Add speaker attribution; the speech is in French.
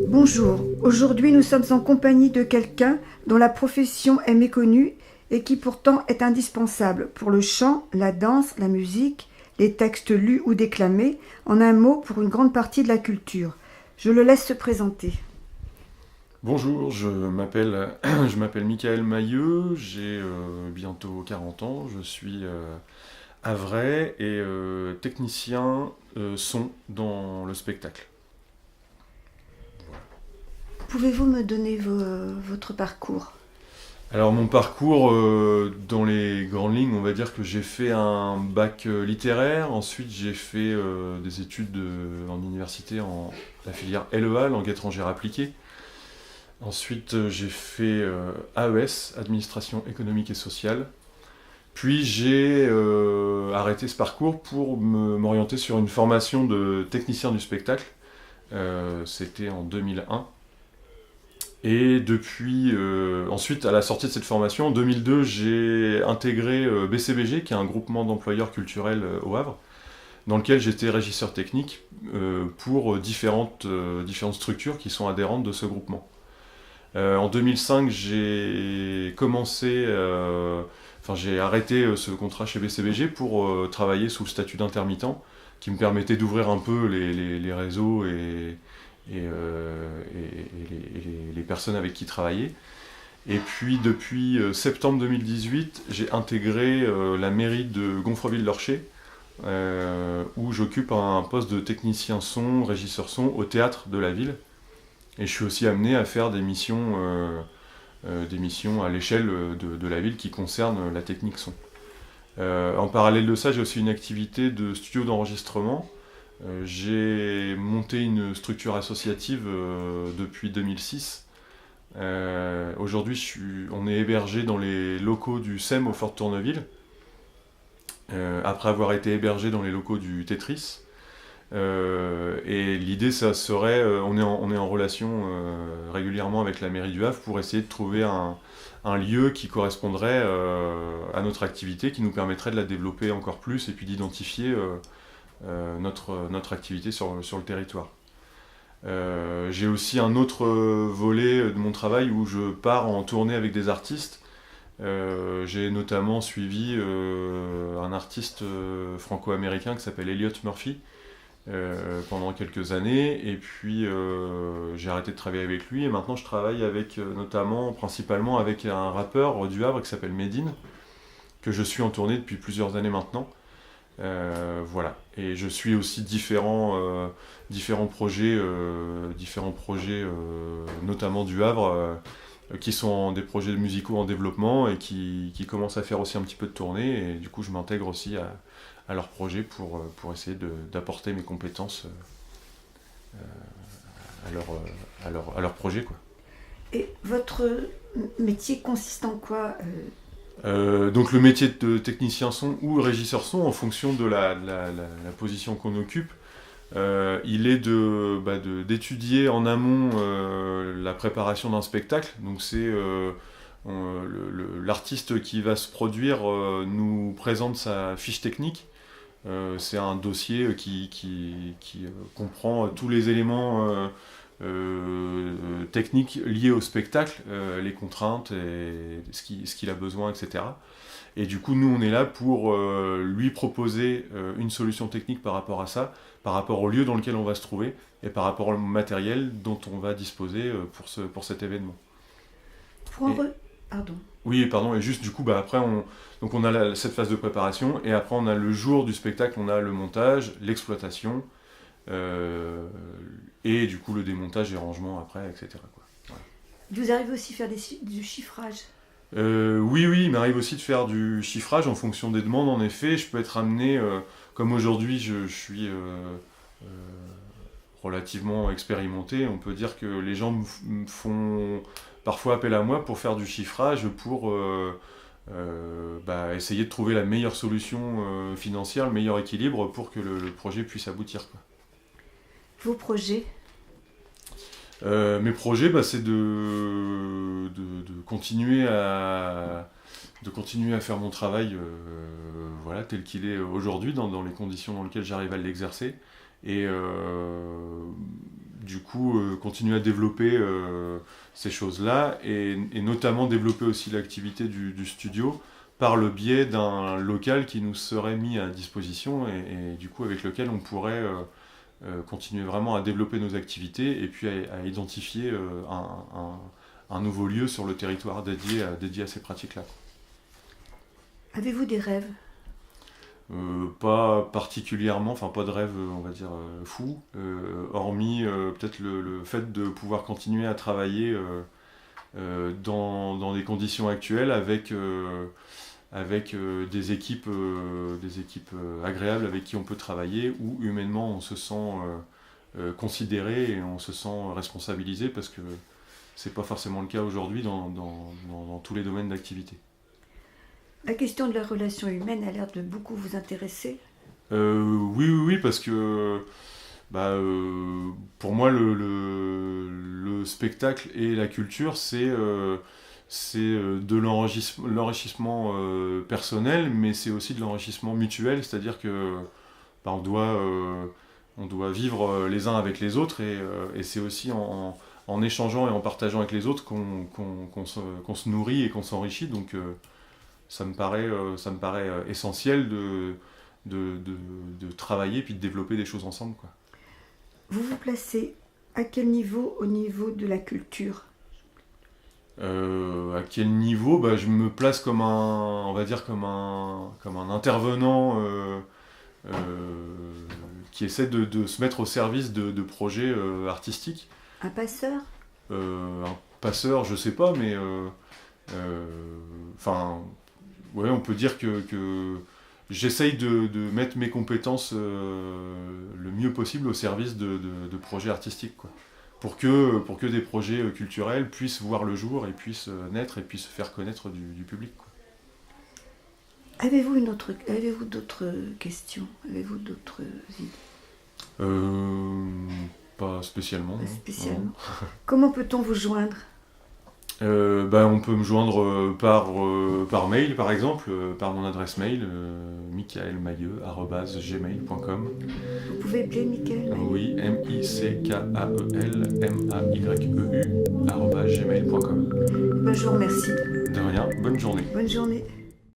Speaker 1: Bonjour, aujourd'hui nous sommes en compagnie de quelqu'un dont la profession est méconnue et qui pourtant est indispensable pour le chant, la danse, la musique, les textes lus ou déclamés, en un mot pour une grande partie de la culture. Je le laisse se présenter.
Speaker 2: Bonjour, je m'appelle Michael Mailleux, j'ai bientôt 40 ans, je suis havrais et technicien son dans le spectacle.
Speaker 1: Pouvez-vous me donner votre parcours ?
Speaker 2: Alors mon parcours, dans les grandes lignes, on va dire que j'ai fait un bac littéraire, ensuite j'ai fait des études en université en la filière LEA, langue étrangère appliquée. Ensuite, j'ai fait AES, Administration économique et sociale. Puis j'ai arrêté ce parcours pour m'orienter sur une formation de technicien du spectacle. C'était en 2001. Et depuis, ensuite, à la sortie de cette formation, en 2002, j'ai intégré BCBG, qui est un groupement d'employeurs culturels au Havre, dans lequel j'étais régisseur technique pour différentes structures qui sont adhérentes de ce groupement. En 2005, j'ai arrêté ce contrat chez BCBG pour travailler sous le statut d'intermittent, qui me permettait d'ouvrir un peu les réseaux et les personnes avec qui travailler. Et puis depuis septembre 2018, j'ai intégré la mairie de Gonfreville-Lorcher, où j'occupe un poste de technicien son, régisseur son au théâtre de la ville. Et je suis aussi amené à faire des missions à l'échelle de la ville qui concernent la technique son. En parallèle de ça, j'ai aussi une activité de studio d'enregistrement. J'ai monté une structure associative depuis 2006. Aujourd'hui, on est hébergé dans les locaux du SEM au Fort Tourneville, après avoir été hébergé dans les locaux du Tetris. Et l'idée, ça serait, on est en relation régulièrement avec la mairie du Havre pour essayer de trouver un lieu qui correspondrait à notre activité, qui nous permettrait de la développer encore plus et puis d'identifier notre activité sur le territoire. J'ai aussi un autre volet de mon travail où je pars en tournée avec des artistes. J'ai notamment suivi un artiste franco-américain qui s'appelle Elliot Murphy, pendant quelques années, et puis j'ai arrêté de travailler avec lui et maintenant je travaille principalement avec un rappeur du Havre qui s'appelle Medine, que je suis en tournée depuis plusieurs années maintenant. Voilà. Et je suis aussi différents projets, notamment du Havre, qui sont des projets musicaux en développement et qui commencent à faire aussi un petit peu de tournée, et du coup je m'intègre aussi à leur projet pour essayer d'apporter mes compétences à leur projet, quoi.
Speaker 1: Et votre métier consiste en quoi ?
Speaker 2: Donc le métier de technicien son ou régisseur son, en fonction de la position qu'on occupe, il est d'étudier en amont la préparation d'un spectacle. Donc c'est l'artiste qui va se produire nous présente sa fiche technique. C'est un dossier qui comprend tous les éléments techniques liés au spectacle, les contraintes, et ce qu'il a besoin, etc. Et du coup, nous, on est là pour lui proposer une solution technique par rapport à ça, par rapport au lieu dans lequel on va se trouver, et par rapport au matériel dont on va disposer pour cet événement.
Speaker 1: Pardon.
Speaker 2: Oui, pardon, et juste du coup, après, on a cette phase de préparation, et après on a le jour du spectacle, on a le montage, l'exploitation, et du coup le démontage et rangement après, etc., quoi. Voilà.
Speaker 1: Vous arrivez aussi à faire du chiffrage ?
Speaker 2: Oui, il m'arrive aussi de faire du chiffrage en fonction des demandes, en effet. Je peux être amené, comme aujourd'hui je suis relativement expérimenté, on peut dire que les gens me font parfois appel à moi pour faire du chiffrage, pour essayer de trouver la meilleure solution financière, le meilleur équilibre pour que le projet puisse aboutir, quoi.
Speaker 1: Vos projets ?
Speaker 2: Mes projets, c'est de continuer à faire mon travail voilà, tel qu'il est aujourd'hui, dans les conditions dans lesquelles j'arrive à l'exercer. Et du coup, continuer à développer ces choses-là et notamment développer aussi l'activité du studio par le biais d'un local qui nous serait mis à disposition et du coup avec lequel on pourrait continuer vraiment à développer nos activités et puis à identifier un nouveau lieu sur le territoire dédié à ces pratiques-là.
Speaker 1: Avez-vous des rêves?
Speaker 2: Pas particulièrement, enfin pas de rêve, on va dire, fou, hormis peut-être le fait de pouvoir continuer à travailler dans des conditions actuelles avec des équipes agréables avec qui on peut travailler, où humainement on se sent considéré et on se sent responsabilisé, parce que c'est pas forcément le cas aujourd'hui dans tous les domaines d'activité.
Speaker 1: La question de la relation humaine a l'air de beaucoup vous intéresser.
Speaker 2: Oui, parce que pour moi le spectacle et la culture c'est de l'enrichissement personnel, mais c'est aussi de l'enrichissement mutuel, c'est-à-dire que on doit vivre les uns avec les autres et c'est aussi en échangeant et en partageant avec les autres qu'on se nourrit et qu'on s'enrichit. Donc ça me paraît essentiel de travailler puis de développer des choses ensemble, quoi.
Speaker 1: Vous vous placez à quel niveau au niveau de la culture?
Speaker 2: À quel niveau? Je me place comme on va dire comme un intervenant qui essaie de se mettre au service de projets artistiques.
Speaker 1: Un passeur?
Speaker 2: Un passeur, je sais pas, mais ouais, on peut dire que j'essaye de mettre mes compétences le mieux possible au service de projets artistiques, quoi. Pour que des projets culturels puissent voir le jour et puissent naître et puissent se faire connaître du public, quoi.
Speaker 1: Avez-vous d'autres questions? Avez-vous d'autres idées?
Speaker 2: Pas spécialement.
Speaker 1: Pas
Speaker 2: Non.
Speaker 1: spécialement.
Speaker 2: Non.
Speaker 1: Comment peut-on vous joindre?
Speaker 2: On peut me joindre par mail, par exemple, par mon adresse mail, michaelmailleux@gmail.com.
Speaker 1: Vous pouvez appeler Michael Mailleux?
Speaker 2: Oui, MICKAELMAYEU @gmail.com.
Speaker 1: Je vous remercie.
Speaker 2: De rien, bonne journée.
Speaker 1: Bonne journée.